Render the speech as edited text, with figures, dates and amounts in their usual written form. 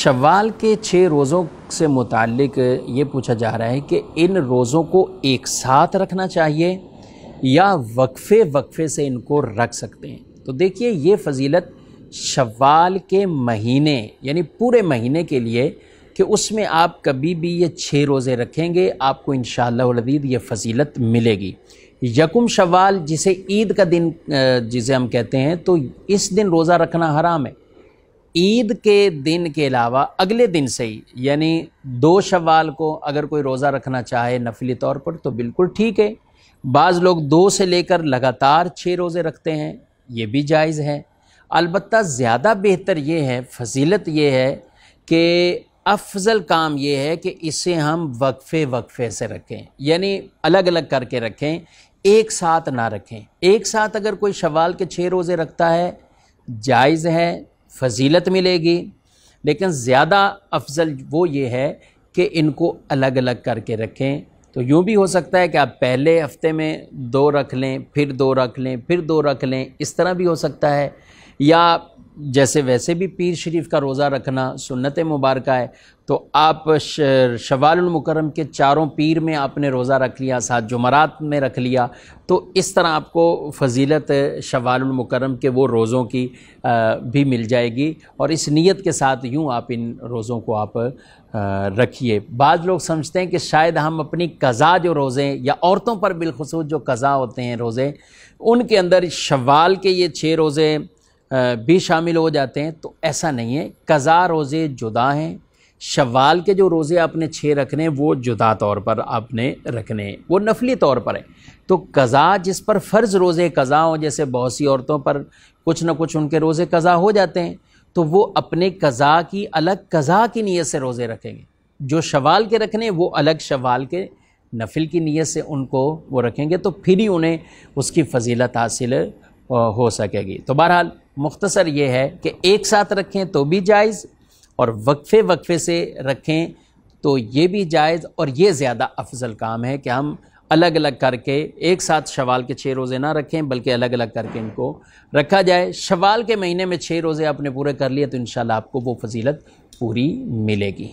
शव्वाल के 6 रोज़ों से मुताल्लिक ये पूछा जा रहा है कि इन रोज़ों को एक साथ रखना चाहिए या वक्फ़े वक्फ़े से इनको रख सकते हैं। तो देखिए, ये फ़जीलत शव्वाल के महीने यानी पूरे महीने के लिए कि उसमें आप कभी भी ये 6 रोज़े रखेंगे, आपको इंशाअल्लाह वल अज़ीज़ ये फ़जीलत मिलेगी। यकुम शव्वाल जिसे ईद का दिन जिसे हम कहते हैं, तो इस दिन रोज़ा रखना हराम है। ईद के दिन के अलावा अगले दिन से ही यानी 2 शव्वाल को अगर कोई रोज़ा रखना चाहे नफली तौर पर तो बिल्कुल ठीक है। बाज़ लोग 2 से लेकर लगातार 6 रोज़े रखते हैं, ये भी जायज़ है। अलबत्ता ज़्यादा बेहतर ये है, फ़जीलत ये है कि अफजल काम ये है कि इसे हम वक्फ़े वक्फ़े से रखें, यानी अलग अलग करके रखें, एक साथ ना रखें। एक साथ अगर कोई शव्वाल के 6 रोज़े रखता है जायज़ है, फ़जीलत मिलेगी, लेकिन ज़्यादा अफजल वो ये है कि इनको अलग अलग करके रखें। तो यूँ भी हो सकता है कि आप पहले हफ्ते में 2 रख लें, फिर 2 रख लें, फिर 2 रख लें, इस तरह भी हो सकता है। या जैसे वैसे भी पीर शरीफ का रोज़ा रखना सुन्नत मुबारक है, तो आप शव्वालुल मुकर्रम के 4 पीर में आपने रोज़ा रख लिया, 7 जुमरात में रख लिया, तो इस तरह आपको फ़जीलत शव्वालुल मुकर्रम के वो रोज़ों की भी मिल जाएगी। और इस नीयत के साथ यूँ आप इन रोज़ों को आप रखिए। बाज़ लोग समझते हैं कि शायद हम अपनी क़ज़ा जो रोज़े या औरतों पर बिलखुसूस जो क़ज़ा होते हैं रोज़े, उनके अंदर शव्वाल के ये 6 रोज़े भी शामिल हो जाते हैं, तो ऐसा नहीं है। क़ज़ा रोज़े जुदा हैं, शव्वाल के जो रोज़े आपने 6 रखने हैं वो जुदा तौर पर आपने रखने हैं, वो नफली तौर पर है। तो क़ज़ा जिस पर फ़र्ज़ रोज़े क़ज़ा हो, जैसे बहुत सी औरतों पर कुछ न कुछ उनके रोज़े क़ज़ा हो जाते हैं, तो वो अपने क़ज़ा की अलग क़ज़ा की नीयत से रोज़े रखेंगे। जो शव्वाल के रखने वो अलग शव्वाल के नफिल की नीयत से उनको वो रखेंगे, तो फिर ही उन्हें उसकी फ़जीलत हासिल हो सकेगी। तो बहरहाल मुख्तसर ये है कि एक साथ रखें तो भी जायज़ और वक्फ़े वक्फ़े से रखें तो ये भी जायज़, और ये ज़्यादा अफजल काम है कि हम अलग अलग करके एक साथ शव्वाल के 6 रोज़े ना रखें, बल्कि अलग अलग करके इनको रखा जाए। शव्वाल के महीने में 6 रोज़े आपने पूरे कर लिए तो इंशाअल्लाह आपको वो फ़जीलत पूरी मिलेगी।